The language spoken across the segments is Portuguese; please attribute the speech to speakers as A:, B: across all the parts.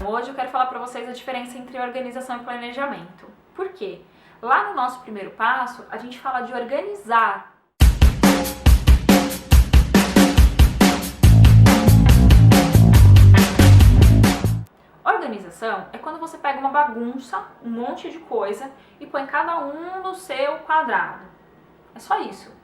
A: Hoje eu quero falar para vocês a diferença entre organização e planejamento. Por quê? Lá no nosso primeiro passo, a gente fala de organizar. Organização é quando você pega uma bagunça, um monte de coisa e põe cada um no seu quadrado. É só isso.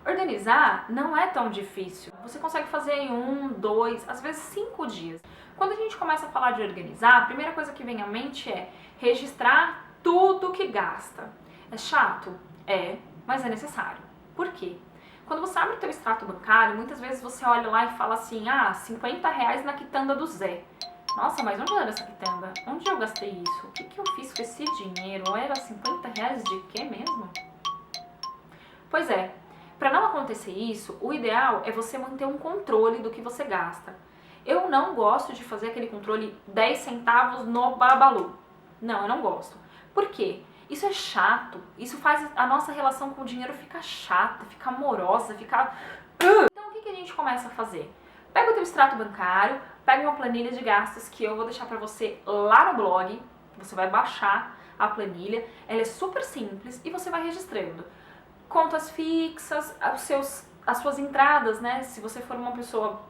A: Organizar não é tão difícil. Você consegue fazer em 1, 2, às vezes 5 dias. Quando a gente começa a falar de organizar, a primeira coisa que vem à mente é registrar tudo que gasta. É chato? É, mas é necessário. Por quê? Quando você abre o teu extrato bancário, muitas vezes você olha lá e fala assim, R$50 na quitanda do Zé. Nossa, mas onde era essa quitanda? Onde eu gastei isso? O que eu fiz com esse dinheiro? Era R$50 de quê mesmo? Pois é, para não acontecer isso, o ideal é você manter um controle do que você gasta. Eu não gosto de fazer aquele controle 10 centavos no Babalu. Não, eu não gosto. Por quê? Isso é chato, isso faz a nossa relação com o dinheiro ficar chata, ficar morosa, ficar... Então o que a gente começa a fazer? Pega o teu extrato bancário, pega uma planilha de gastos que eu vou deixar pra você lá no blog, você vai baixar a planilha, ela é super simples e você vai registrando. Contas fixas, as suas entradas, né? Se você for uma pessoa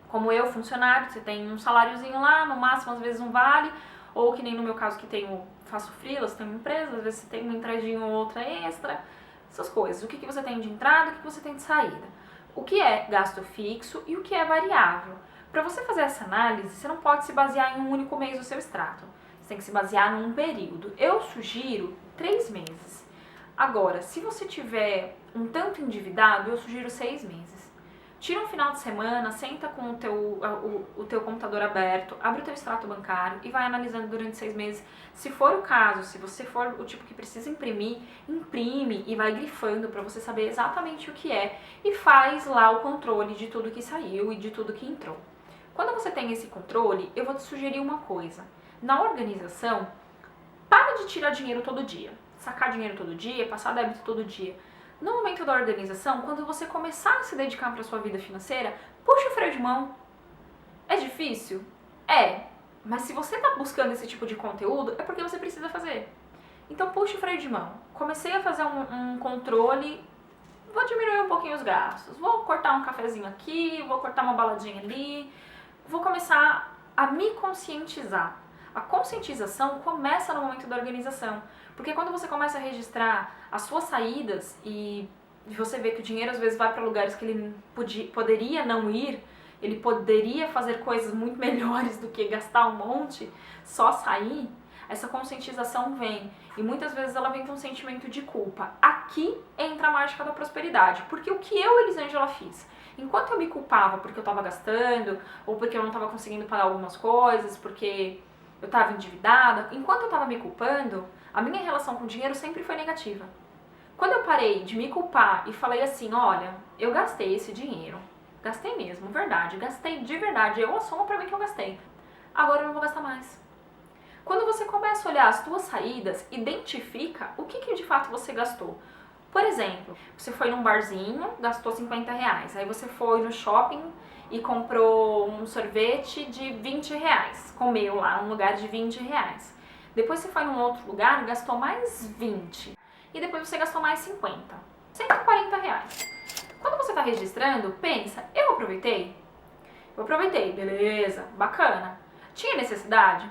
A: como eu, funcionário, você tem um saláriozinho lá, no máximo às vezes um vale, ou que nem no meu caso que faço freelas, tenho empresa, às vezes você tem uma entradinha ou outra extra, essas coisas. O que você tem de entrada, o que você tem de saída. O que é gasto fixo e o que é variável. Para você fazer essa análise, você não pode se basear em um único mês do seu extrato. Você tem que se basear num período. Eu sugiro 3 meses. Agora, se você tiver um tanto endividado, eu sugiro 6 meses. Tira um final de semana, senta com o teu computador aberto, abre o teu extrato bancário e vai analisando durante 6 meses. Se for o caso, se você for o tipo que precisa imprimir, imprime e vai grifando para você saber exatamente o que é e faz lá o controle de tudo que saiu e de tudo que entrou. Quando você tem esse controle, eu vou te sugerir uma coisa. Na organização, para de tirar dinheiro todo dia. Sacar dinheiro todo dia, passar débito todo dia. No momento da organização, quando você começar a se dedicar para a sua vida financeira, puxa o freio de mão. É difícil? É. Mas se você está buscando esse tipo de conteúdo, é porque você precisa fazer. Então puxa o freio de mão. Comecei a fazer um controle, vou diminuir um pouquinho os gastos, vou cortar um cafezinho aqui, vou cortar uma baladinha ali, vou começar a me conscientizar. A conscientização começa no momento da organização, porque quando você começa a registrar as suas saídas e você vê que o dinheiro às vezes vai para lugares que ele poderia não ir, ele poderia fazer coisas muito melhores do que gastar um monte, só sair, essa conscientização vem. E muitas vezes ela vem com um sentimento de culpa. Aqui entra a mágica da prosperidade, porque o que eu, Elisângela, fiz? Enquanto eu me culpava porque eu estava gastando, ou porque eu não estava conseguindo pagar algumas coisas, porque eu estava endividada, enquanto eu estava me culpando, a minha relação com o dinheiro sempre foi negativa. Quando eu parei de me culpar e falei assim, olha, eu gastei esse dinheiro, gastei mesmo, verdade, gastei de verdade, eu assumo pra mim que eu gastei, agora eu não vou gastar mais. Quando você começa a olhar as suas saídas, identifica o que de fato você gastou. Por exemplo, você foi num barzinho, gastou R$50, aí você foi no shopping e comprou um sorvete de R$20, comeu lá num lugar de R$20. Depois você foi num outro lugar e gastou mais 20. E depois você gastou mais 50. R$140. Quando você está registrando, pensa, eu aproveitei? Eu aproveitei, beleza, bacana. Tinha necessidade?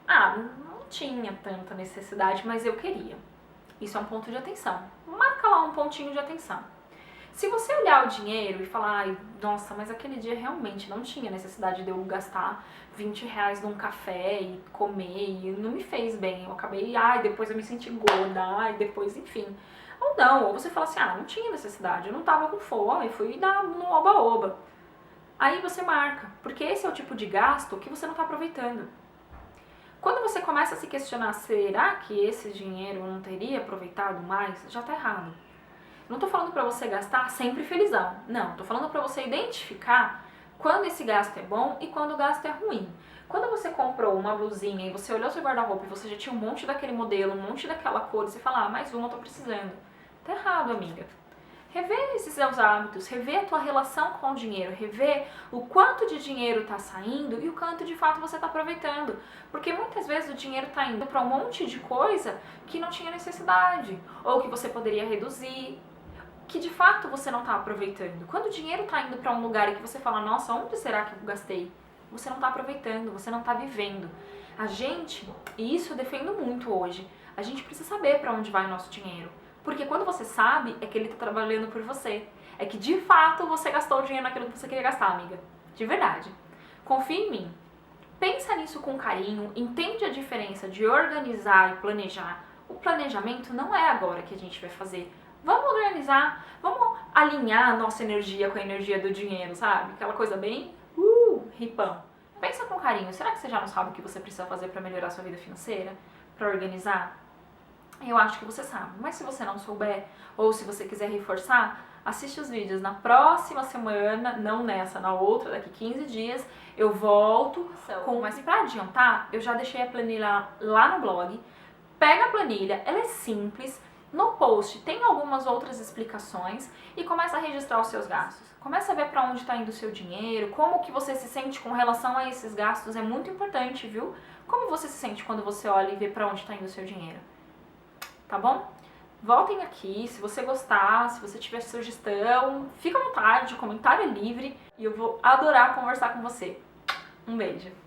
A: Não tinha tanta necessidade, mas eu queria. Isso é um ponto de atenção. Marca lá um pontinho de atenção. Se você olhar o dinheiro e falar, nossa, mas aquele dia realmente não tinha necessidade de eu gastar R$20 num café e comer, e não me fez bem, eu acabei, depois eu me senti gorda, depois, enfim. Ou não, ou você fala assim, não tinha necessidade, eu não tava com fome, fui dar no oba-oba. Aí você marca, porque esse é o tipo de gasto que você não tá aproveitando. Quando você começa a se questionar, será que esse dinheiro eu não teria aproveitado mais? Já tá errado. Não tô falando pra você gastar sempre felizão. Não, tô falando pra você identificar quando esse gasto é bom e quando o gasto é ruim. Quando você comprou uma blusinha e você olhou seu guarda-roupa e você já tinha um monte daquele modelo, um monte daquela cor, e você fala, mais uma eu tô precisando. Tá errado, amiga. rever esses seus hábitos, rever a tua relação com o dinheiro, rever o quanto de dinheiro está saindo e o quanto de fato você está aproveitando. Porque muitas vezes o dinheiro está indo para um monte de coisa que não tinha necessidade, ou que você poderia reduzir, que de fato você não está aproveitando. Quando o dinheiro está indo para um lugar e que você fala, nossa, onde será que eu gastei? Você não está aproveitando, você não está vivendo. A gente, e isso eu defendo muito hoje, a gente precisa saber para onde vai o nosso dinheiro. Porque quando você sabe, é que ele está trabalhando por você. É que de fato você gastou o dinheiro naquilo que você queria gastar, amiga. De verdade. Confia em mim. Pensa nisso com carinho, entende a diferença de organizar e planejar. O planejamento não é agora que a gente vai fazer. Vamos organizar, vamos alinhar a nossa energia com a energia do dinheiro, sabe? Aquela coisa bem, ripão. Pensa com carinho, será que você já não sabe o que você precisa fazer para melhorar a sua vida financeira? Para organizar? Eu acho que você sabe, mas se você não souber, ou se você quiser reforçar, assiste os vídeos na próxima semana, não nessa, na outra, daqui 15 dias, eu volto com... Mas pra adiantar, eu já deixei a planilha lá no blog, pega a planilha, ela é simples, no post tem algumas outras explicações e começa a registrar os seus gastos. Começa a ver para onde está indo o seu dinheiro, como que você se sente com relação a esses gastos, é muito importante, viu? Como você se sente quando você olha e vê para onde está indo o seu dinheiro. Tá bom? Voltem aqui, se você gostar, se você tiver sugestão, fica à vontade, o comentário é livre e eu vou adorar conversar com você. Um beijo!